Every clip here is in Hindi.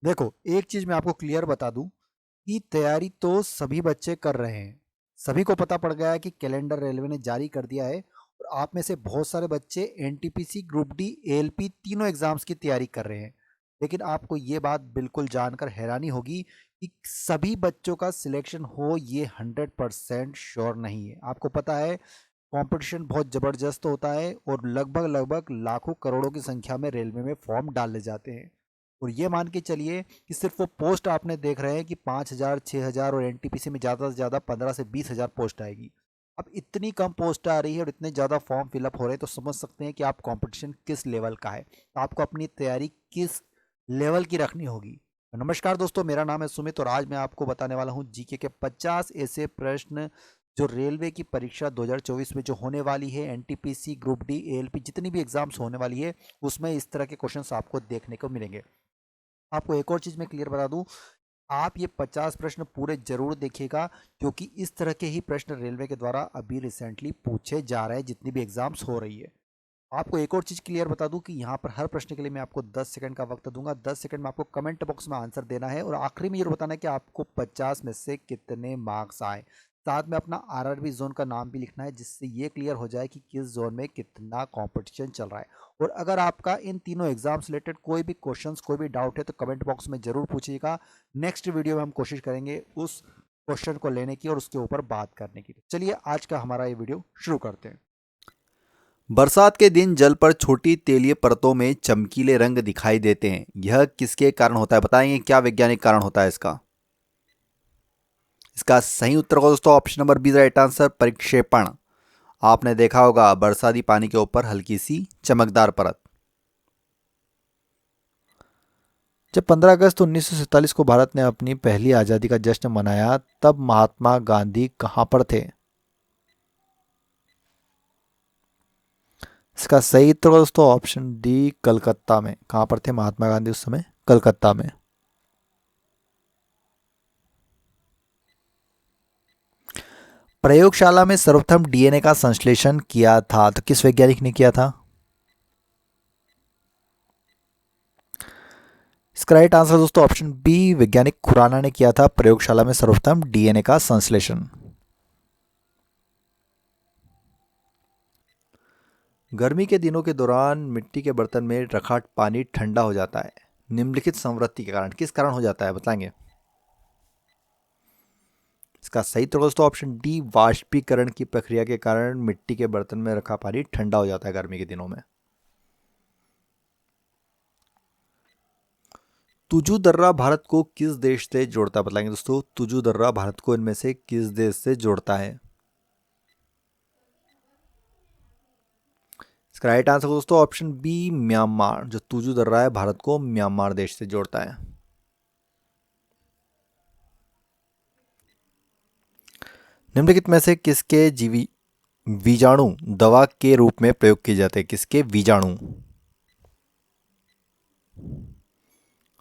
देखो, एक चीज मैं आपको क्लियर बता दूं कि तैयारी तो सभी बच्चे कर रहे हैं। सभी को पता पड़ गया है कि कैलेंडर रेलवे ने जारी कर दिया है और आप में से बहुत सारे बच्चे एनटीपीसी, ग्रुप डी, एएलपी तीनों एग्जाम्स की तैयारी कर रहे हैं। लेकिन आपको ये बात बिल्कुल जानकर हैरानी होगी कि सभी बच्चों का सिलेक्शन हो ये 100% श्योर नहीं है। आपको पता है, कंपटीशन बहुत ज़बरदस्त होता है और लगभग लगभग लाखों करोड़ों की संख्या में रेलवे में फॉर्म डाले जाते हैं। और ये मान के चलिए कि सिर्फ वो पोस्ट आपने देख रहे हैं कि 5,000, 6,000 और एनटीपीसी में ज़्यादा से ज़्यादा 15 से 20,000 पोस्ट आएगी। अब इतनी कम पोस्ट आ रही है और इतने ज़्यादा फॉर्म फिलअप हो रहे हैं, तो समझ सकते हैं कि आप कंपटीशन किस लेवल का है। तो आपको अपनी तैयारी किस लेवल की रखनी होगी। नमस्कार दोस्तों, मेरा नाम है सुमित और आज मैं आपको बताने वाला हूँ जीके के 50 ऐसे प्रश्न जो रेलवे की परीक्षा 2024 में जो होने वाली है, एनटीपीसी, ग्रुप डी, एएलपी जितनी भी एग्जाम्स होने वाली है, उसमें इस तरह के क्वेश्चंस आपको देखने को मिलेंगे। आपको एक और चीज़ मैं क्लियर बता दूं, आप ये 50 प्रश्न पूरे जरूर देखिएगा, क्योंकि इस तरह के ही प्रश्न रेलवे के द्वारा अभी रिसेंटली पूछे जा रहे हैं जितनी भी एग्जाम्स हो रही है। आपको एक और चीज़ क्लियर बता दूं कि यहाँ पर हर प्रश्न के लिए मैं आपको 10 सेकंड का वक्त दूंगा। 10 सेकंड में आपको कमेंट बॉक्स में आंसर देना है और आखिरी में ये बताना है कि आपको 50 में से कितने मार्क्स आए। साथ में अपना आरआरबी जोन का नाम भी लिखना है, जिससे ये क्लियर हो जाए कि किस जोन में कितना कंपटीशन चल रहा है। और अगर आपका इन तीनों एग्जाम से रिलेटेड कोई भी क्वेश्चंस, कोई भी डाउट है तो कमेंट बॉक्स में जरूर पूछिएगा। नेक्स्ट वीडियो में हम कोशिश करेंगे उस क्वेश्चन को लेने की और उसके ऊपर बात करने की। चलिए आज का हमारा ये वीडियो शुरू करते हैं। बरसात के दिन जल पर छोटी तेलीय परतों में चमकीले रंग दिखाई देते हैं। यह किसके कारण होता है? बताएंगे क्या वैज्ञानिक कारण होता है इसका? इसका सही उत्तर होगा दोस्तों option number B, right answer, परिक्षेपण। आपने देखा होगा बरसाती पानी के ऊपर हल्की सी चमकदार परत। जब 15 अगस्त 1947 को भारत ने अपनी पहली आज़ादी का जश्न मनाया, तब महात्मा गांधी कहां पर थे? इसका सही उत्तर होगा दोस्तों ऑप्शन डी, कलकत्ता में। कहां पर थे महात्मा गांधी उस समय? कलकत्ता में। प्रयोगशाला में सर्वप्रथम डीएनए का संश्लेषण किया था, तो किस वैज्ञानिक ने किया था? इसका राइट आंसर दोस्तों ऑप्शन बी, वैज्ञानिक खुराना ने किया था प्रयोगशाला में सर्वप्रथम डीएनए का संश्लेषण। गर्मी के दिनों के दौरान मिट्टी के बर्तन में रखा पानी ठंडा हो जाता है निम्नलिखित संवृत्ति के कारण। किस कारण हो जाता है बताएंगे? इसका सही उत्तर दोस्तों ऑप्शन डी, वाष्पीकरण की प्रक्रिया के कारण मिट्टी के बर्तन में रखा पानी ठंडा हो जाता है गर्मी के दिनों में। तुजू दर्रा भारत को किस देश से जोड़ता है? बताएंगे दोस्तों, तुजू दर्रा भारत को इनमें से किस देश से जोड़ता है? इसका राइट आंसर दोस्तों ऑप्शन बी, म्यांमार। जो तुजू दर्रा है भारत को म्यांमार देश से जोड़ता है। निम्नलिखित में से किसके जीवी बीजाणु दवा के रूप में प्रयोग किए जाते हैं? किसके बीजाणु?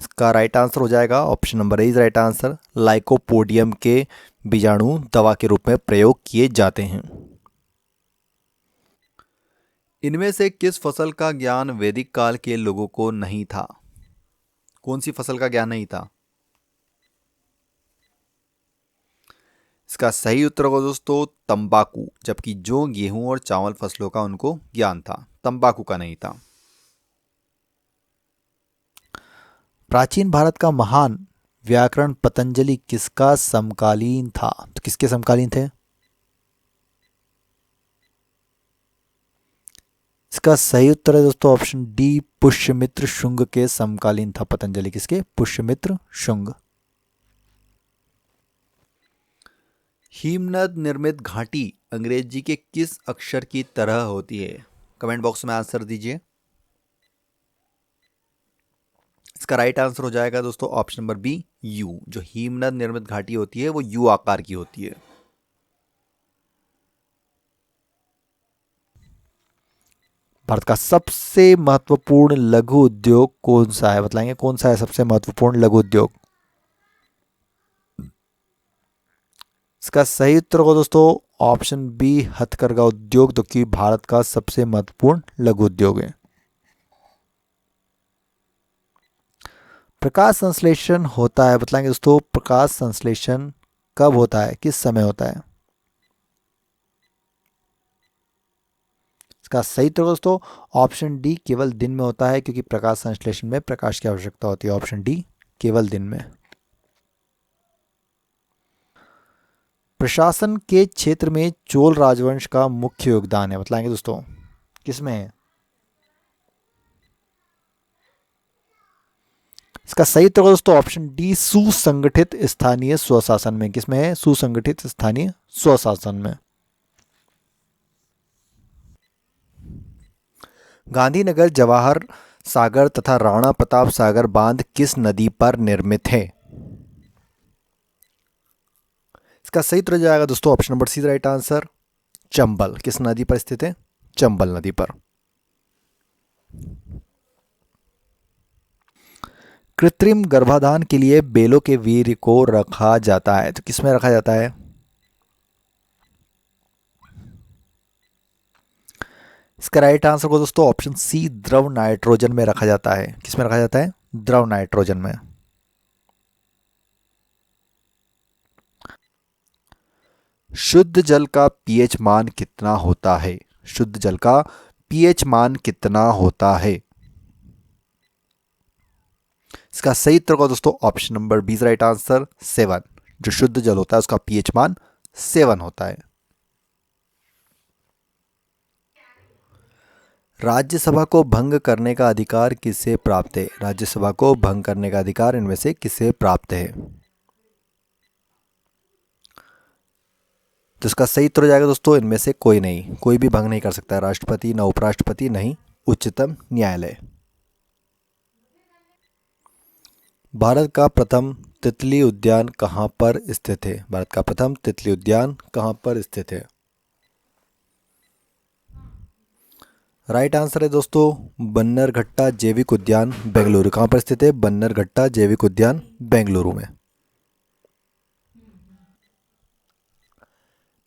इसका राइट आंसर हो जाएगा option number A is right answer, lycopodium के बीजाणु दवा के रूप में प्रयोग किए जाते हैं। इनमें से किस फसल का ज्ञान वैदिक काल के लोगों को नहीं था? कौन सी फसल का ज्ञान नहीं था? इसका सही उत्तर होगा दोस्तों तंबाकू। जबकि जो गेहूं और चावल फसलों का उनको ज्ञान था, तंबाकू का नहीं था। प्राचीन भारत का महान व्याकरण पतंजलि किसका समकालीन था? तो किसके समकालीन थे? इसका सही उत्तर है दोस्तों ऑप्शन डी, पुष्यमित्र शुंग के समकालीन था पतंजलि। किसके? पुष्यमित्र शुंग। हिमनद निर्मित घाटी अंग्रेजी के किस अक्षर की तरह होती है? कमेंट बॉक्स में आंसर दीजिए। इसका राइट आंसर हो जाएगा दोस्तों ऑप्शन नंबर बी, यू। जो हिमनद निर्मित घाटी होती है वो यू आकार की होती है। भारत का सबसे महत्वपूर्ण लघु उद्योग कौन सा है? बताएंगे कौन सा है सबसे महत्वपूर्ण लघु उद्योग? इसका सही उत्तर होगा दोस्तों ऑप्शन बी, हथकरघा उद्योग, जो कि भारत का सबसे महत्वपूर्ण लघु उद्योग है। प्रकाश संश्लेषण होता है, बताएंगे दोस्तों, प्रकाश संश्लेषण कब होता है, किस समय होता है? इसका सही उत्तर दोस्तों ऑप्शन डी, केवल दिन में होता है, क्योंकि प्रकाश संश्लेषण में प्रकाश की आवश्यकता होती है। ऑप्शन डी, केवल दिन में। प्रशासन के क्षेत्र में चोल राजवंश का मुख्य योगदान है, बताएंगे दोस्तों, किसमें है? इसका सही उत्तर दोस्तों ऑप्शन डी, सुसंगठित स्थानीय स्वशासन में। किसमें है? सुसंगठित स्थानीय स्वशासन में। गांधीनगर जवाहर सागर तथा राणा प्रताप सागर बांध किस नदी पर निर्मित है? इसका सही उत्तर जाएगा दोस्तों option number C, right answer, Chambal. किस नदी पर स्थित है? चंबल नदी पर। कृत्रिम गर्भाधान के लिए बेलों के वीर्य को रखा जाता है, तो किसमें रखा जाता है? इसका राइट आंसर को दोस्तों ऑप्शन सी, द्रव नाइट्रोजन में रखा जाता है। किसमें रखा जाता है? द्रव नाइट्रोजन में। शुद्ध जल का पीएच मान कितना होता है? शुद्ध जल का पीएच मान कितना होता है? इसका सही उत्तर को दोस्तों option number B, right answer, 7। जो शुद्ध जल होता है उसका पीएच मान 7 होता है। राज्यसभा को भंग करने का अधिकार किसे प्राप्त है? राज्यसभा को भंग करने का अधिकार इनमें से किसे प्राप्त है? तो इसका सही उत्तर हो जाएगा दोस्तों इनमें से कोई नहीं, कोई भी भंग नहीं कर सकता है। राष्ट्रपति, न उपराष्ट्रपति, नहीं उच्चतम न्यायालय। भारत का प्रथम तितली उद्यान कहाँ पर स्थित है? भारत का प्रथम तितली उद्यान कहाँ पर स्थित है? राइट आंसर है दोस्तों बन्नरघट्टा जैविक उद्यान, बेंगलुरु। कहाँ पर स्थित है? बन्नरघट्टा जैविक उद्यान, बेंगलुरु में।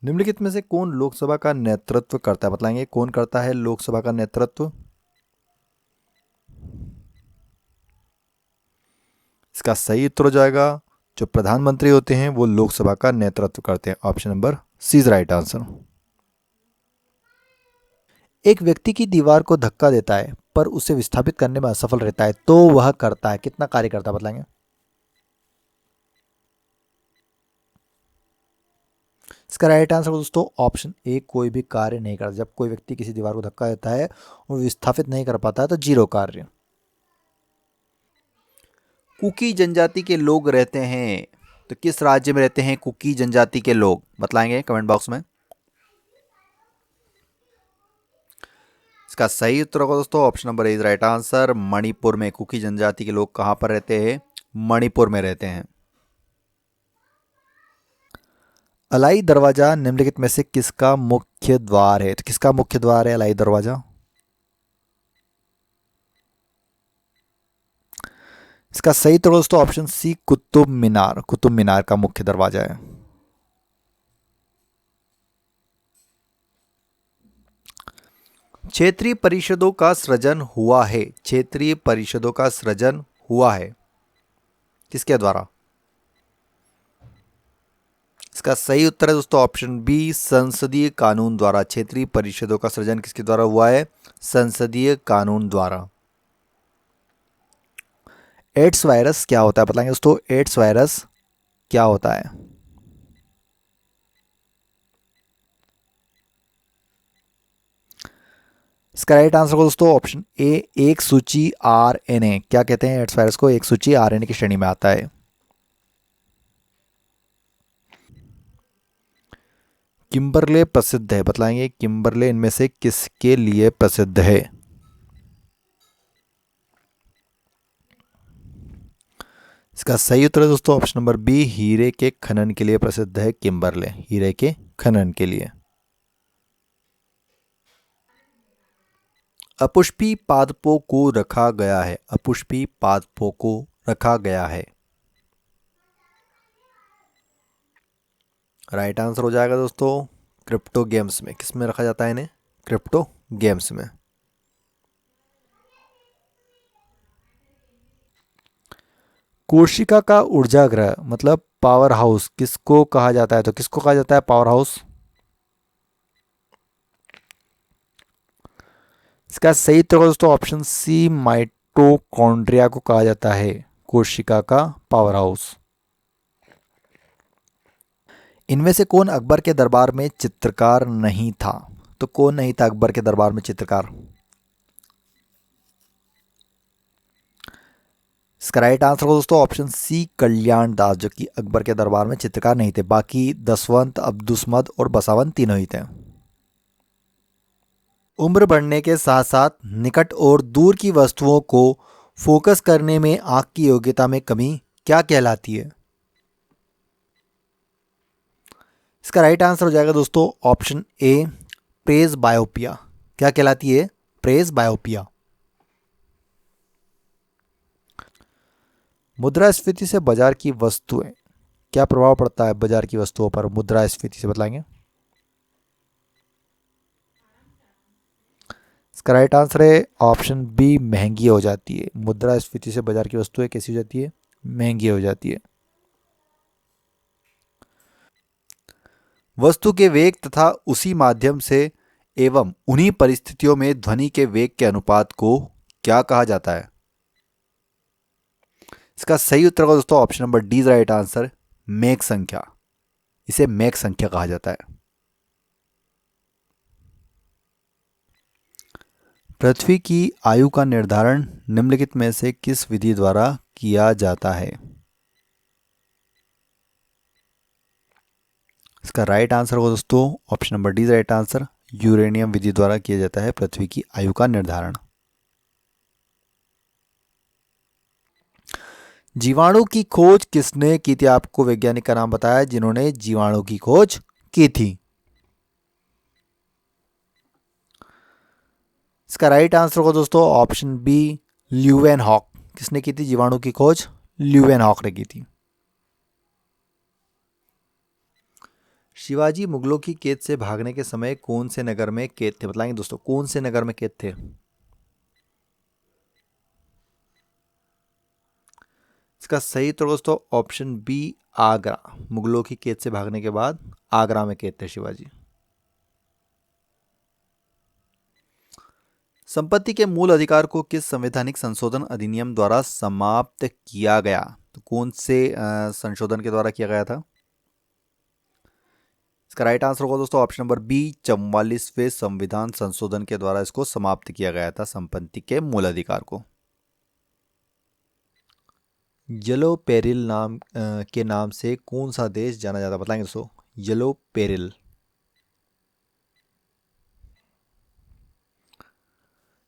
निम्नलिखित में से कौन लोकसभा का नेतृत्व करता है? बताएंगे कौन करता है लोकसभा का नेतृत्व? इसका सही उत्तर हो जाएगा जो प्रधानमंत्री होते हैं वो लोकसभा का नेतृत्व करते हैं। Option number C is right answer. एक व्यक्ति की दीवार को धक्का देता है पर उसे विस्थापित करने में असफल रहता है तो वह करता है, कितना कार्य करता है? बताएंगे। इसका राइट आंसर दोस्तों ऑप्शन ए, कोई भी कार्य नहीं करता। जब कोई व्यक्ति किसी दीवार को धक्का देता है और विस्थापित नहीं कर पाता है तो 0 कार्य। कुकी जनजाति के लोग रहते हैं, तो किस राज्य में रहते हैं कुकी जनजाति के लोग? बताएंगे कमेंट बॉक्स में। इसका सही उत्तर होगा दोस्तों option number A is right answer, Manipur में। कुकी जनजाति के लोग कहां पर रहते हैं? मणिपुर में रहते हैं। अलाई दरवाजा निम्नलिखित में से किसका मुख्य द्वार है? तो किसका मुख्य द्वार है अलाई दरवाजा? इसका सही उत्तर दोस्तों ऑप्शन सी, कुतुब मीनार। कुतुब मीनार का मुख्य दरवाजा है। क्षेत्रीय परिषदों का सृजन हुआ है। क्षेत्रीय परिषदों का सृजन हुआ है किसके द्वारा? इसका सही उत्तर है दोस्तों ऑप्शन बी, संसदीय कानून द्वारा। क्षेत्रीय परिषदों का सृजन किसके द्वारा हुआ है? संसदीय कानून द्वारा। एड्स वायरस क्या होता है? बताएंगे दोस्तों एड्स वायरस क्या होता है? इसका राइट आंसर को दोस्तों ऑप्शन ए, एक सूची आरएनए। क्या कहते हैं एड्स वायरस को? एक सूची आरएनए की श्रेणी में आता है। किम्बरले प्रसिद्ध है, बताएंगे किम्बरले इनमें से किसके लिए प्रसिद्ध है? इसका सही उत्तर है दोस्तों ऑप्शन नंबर बी, हीरे के खनन के लिए प्रसिद्ध है किम्बरले, हीरे के खनन के लिए। अपुष्पी पादपों को रखा गया है। अपुष्पी पादपों को रखा गया है। राइट आंसर हो जाएगा दोस्तों क्रिप्टो गेम्स में। किस में रखा जाता है इन्हें? क्रिप्टो गेम्स में। कोशिका का ऊर्जा ग्रह मतलब पावर हाउस किसको कहा जाता है? तो किसको कहा जाता है पावर हाउस? इसका सही उत्तर दोस्तों ऑप्शन सी माइटोकॉन्ड्रिया को कहा जाता है कोशिका का पावर हाउस। इनमें से कौन अकबर के दरबार में चित्रकार नहीं था? तो कौन नहीं था अकबर के दरबार में चित्रकार? इसका राइट आंसर हो दोस्तों ऑप्शन सी कल्याण दास, जो कि अकबर के दरबार में चित्रकार नहीं थे। बाकी दसवंत, अब्दुसमद और बसावन तीनों ही थे। उम्र बढ़ने के साथ साथ निकट और दूर की वस्तुओं को फोकस करने में आंख की योग्यता में कमी क्या कहलाती है? इसका राइट आंसर हो जाएगा दोस्तों ऑप्शन ए प्रेस बायोपिया। क्या कहलाती है? प्रेस बायोपिया। मुद्रास्फीति से बाजार की वस्तुएं, क्या प्रभाव पड़ता है बाजार की वस्तुओं पर मुद्रास्फीति से, बताएंगे? इसका राइट आंसर है ऑप्शन बी महंगी हो जाती है। मुद्रास्फीति से बाजार की वस्तुएं कैसी हो जाती है? महंगी हो जाती है। वस्तु के वेग तथा उसी माध्यम से एवं उन्हीं परिस्थितियों में ध्वनि के वेग के अनुपात को क्या कहा जाता है? इसका सही उत्तर होगा दोस्तों option number D right answer, मेघ संख्या। इसे मेघ संख्या कहा जाता है। पृथ्वी की आयु का निर्धारण निम्नलिखित में से किस विधि द्वारा किया जाता है? इसका राइट आंसर होगा दोस्तों option number D right answer, uranium विधि द्वारा किया जाता है पृथ्वी की आयु का निर्धारण। जीवाणु की खोज किसने की थी? आपको वैज्ञानिक का नाम बताया जिन्होंने जीवाणु की खोज की थी। इसका राइट आंसर होगा दोस्तों ऑप्शन बी ल्यूवेनहॉक। किसने की थी जीवाणु की खोज? ल्यूवेनहॉक ने की थी। शिवाजी मुगलों की कैद से भागने के समय कौन से नगर में कैद थे? बताएंगे दोस्तों कौन से नगर में कैद थे? इसका सही उत्तर दोस्तों ऑप्शन बी आगरा। मुगलों की कैद से भागने के बाद आगरा में कैद थे शिवाजी। संपत्ति के मूल अधिकार को किस संवैधानिक संशोधन अधिनियम द्वारा समाप्त किया गया? तो कौन से संशोधन के द्वारा किया गया था? इसका राइट आंसर होगा दोस्तों ऑप्शन नंबर बी 44वें संविधान संशोधन के द्वारा इसको समाप्त किया गया था संपत्ति के मूल अधिकार को। येलो पेरिल नाम के नाम से कौन सा देश जाना जाता है? बताएंगे दोस्तों येलो पेरिल।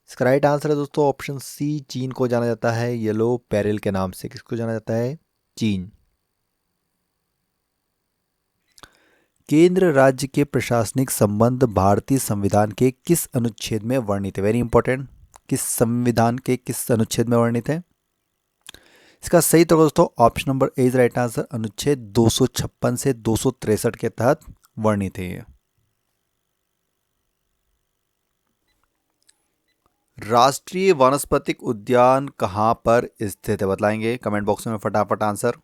इसका राइट आंसर है दोस्तों ऑप्शन सी चीन को जाना जाता है येलो पेरिल के नाम से। किसको जाना जाता है? चीन। केंद्र राज्य के प्रशासनिक संबंध भारतीय संविधान के किस अनुच्छेद में वर्णित है? वेरी इंपॉर्टेंट, किस संविधान के किस अनुच्छेद में वर्णित है? इसका सही तो दोस्तों option number A is right answer, अनुच्छेद 256 से 263 के तहत वर्णित है ये। राष्ट्रीय वानस्पतिक उद्यान कहाँ पर स्थित है? बताएंगे कमेंट बॉक्स में फटाफट आंसर।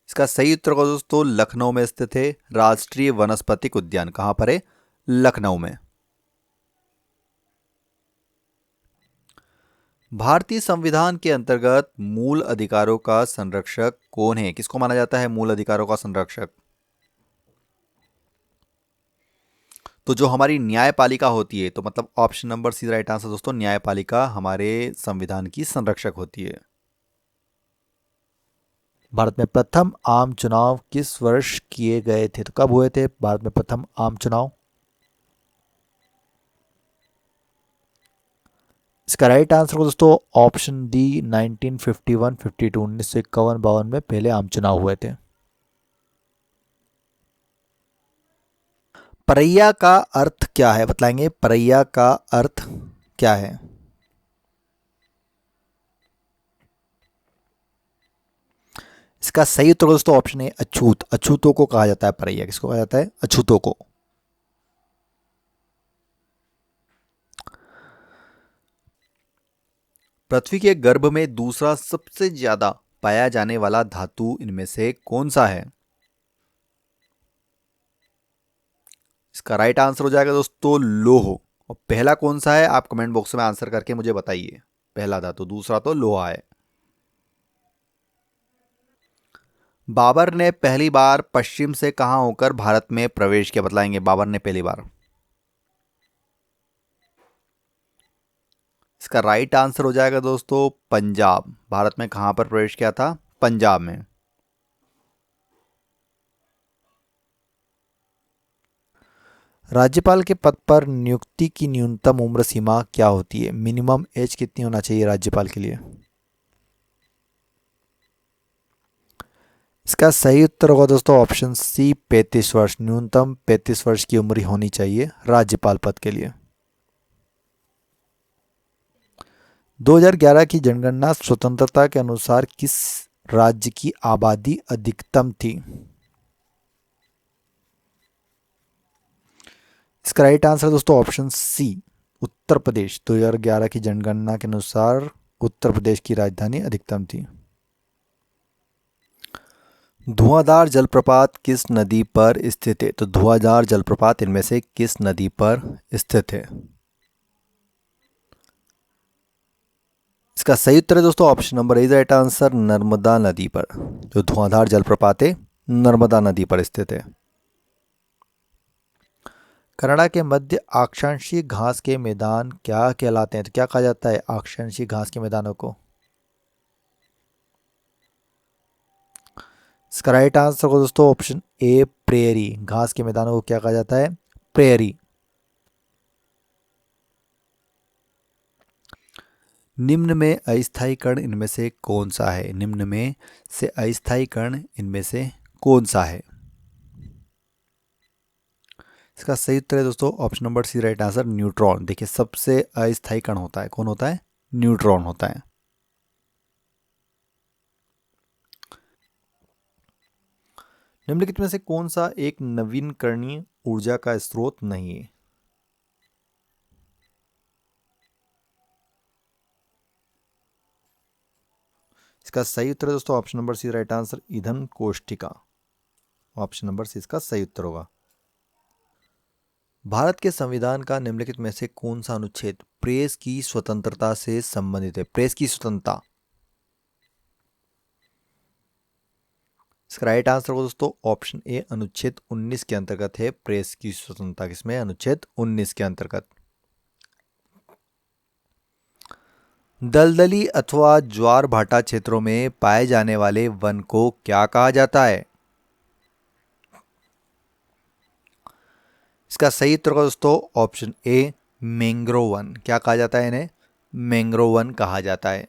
इसका सही उत्तर को दोस्तों लखनऊ में स्थित है। राष्ट्रीय वनस्पतिक उद्यान कहां पर है? लखनऊ में। भारतीय संविधान के अंतर्गत मूल अधिकारों का संरक्षक कौन है? किसको माना जाता है मूल अधिकारों का संरक्षक? तो जो हमारी न्यायपालिका होती है, तो मतलब option number C right answer दोस्तों, न्यायपालिका हमारे संविधान की संरक्षक होती है। भारत में प्रथम आम चुनाव किस वर्ष किए गए थे? तो कब हुए थे भारत में प्रथम आम चुनाव? इसका राइट आंसर हो दोस्तों ऑप्शन डी 1951-52, 1951-52 में पहले आम चुनाव हुए थे। परैया का अर्थ क्या है? बतलाएंगे परैया का अर्थ क्या है? इसका सही उत्तर दोस्तों ऑप्शन है अछूत। अछूतों को कहा जाता है परैया। किसको कहा जाता है? अछूतों को। पृथ्वी के गर्भ में दूसरा सबसे ज्यादा पाया जाने वाला धातु इनमें से कौन सा है? इसका राइट आंसर हो जाएगा दोस्तों लोह। और पहला कौन सा है आप कमेंट बॉक्स में आंसर करके मुझे बताइए। पहला धातु, दूसरा तो लोहा है। बाबर ने पहली बार पश्चिम से कहां होकर भारत में प्रवेश किया, बतलाएंगे बाबर ने पहली बार? इसका राइट आंसर हो जाएगा दोस्तों पंजाब। भारत में कहां पर प्रवेश किया था? पंजाब में। राज्यपाल के पद पर नियुक्ति की न्यूनतम उम्र सीमा क्या होती है? मिनिमम एज कितनी होना चाहिए राज्यपाल के लिए? इसका सही उत्तर होगा दोस्तों ऑप्शन सी 35 वर्ष। न्यूनतम 35 वर्ष की उम्र होनी चाहिए राज्यपाल पद के लिए। 2011 की जनगणना स्वतंत्रता के अनुसार किस राज्य की आबादी अधिकतम थी? इसका राइट आंसर दोस्तों ऑप्शन सी उत्तर प्रदेश। 2011 की जनगणना के अनुसार उत्तर प्रदेश की राजधानी अधिकतम थी। धुआंधार जलप्रपात किस नदी पर स्थित है? तो धुआंधार जलप्रपात इनमें से किस नदी पर स्थित है? इसका सही उत्तर है दोस्तों option number A right answer Narmada नदी पर। जो धुआंधार जलप्रपात है नर्मदा नदी पर स्थित है। कनाडा के मध्य अक्षांशीय घास के मैदान क्या कहलाते हैं? तो क्या कहा जाता है अक्षांशीय घास के मैदानों को? इसका राइट आंसर हो दोस्तों ऑप्शन ए प्रेयरी। घास के मैदानों को क्या कहा जाता है? प्रेयरी। निम्न में अस्थायी कण इनमें से कौन सा है? निम्न में से अस्थायी कण इनमें से कौन सा है? इसका सही उत्तर है दोस्तों option number C right answer neutron. देखिए सबसे अस्थायी कण होता है, कौन होता है? न्यूट्रॉन होता है। निम्नलिखित में से कौन सा एक नवीनकरणीय ऊर्जा का स्रोत नहीं है? इसका सही उत्तर है दोस्तों option number C right answer ईंधन कोष्ठिका। ऑप्शन नंबर सी इसका सही उत्तर होगा। भारत के संविधान का निम्नलिखित में से कौन सा अनुच्छेद प्रेस की स्वतंत्रता से संबंधित है? प्रेस की स्वतंत्रता। इसका राइट आंसर होगा दोस्तों ऑप्शन ए अनुच्छेद 19 के अंतर्गत है प्रेस की स्वतंत्रता। किसमें? अनुच्छेद 19 के अंतर्गत। दलदली अथवा ज्वार भाटा क्षेत्रों में पाए जाने वाले वन को क्या कहा जाता है? इसका सही उत्तर होगा दोस्तों ऑप्शन ए मैंग्रोव वन। क्या कहा जाता है इन्हें? मैंग्रोव वन कहा जाता है।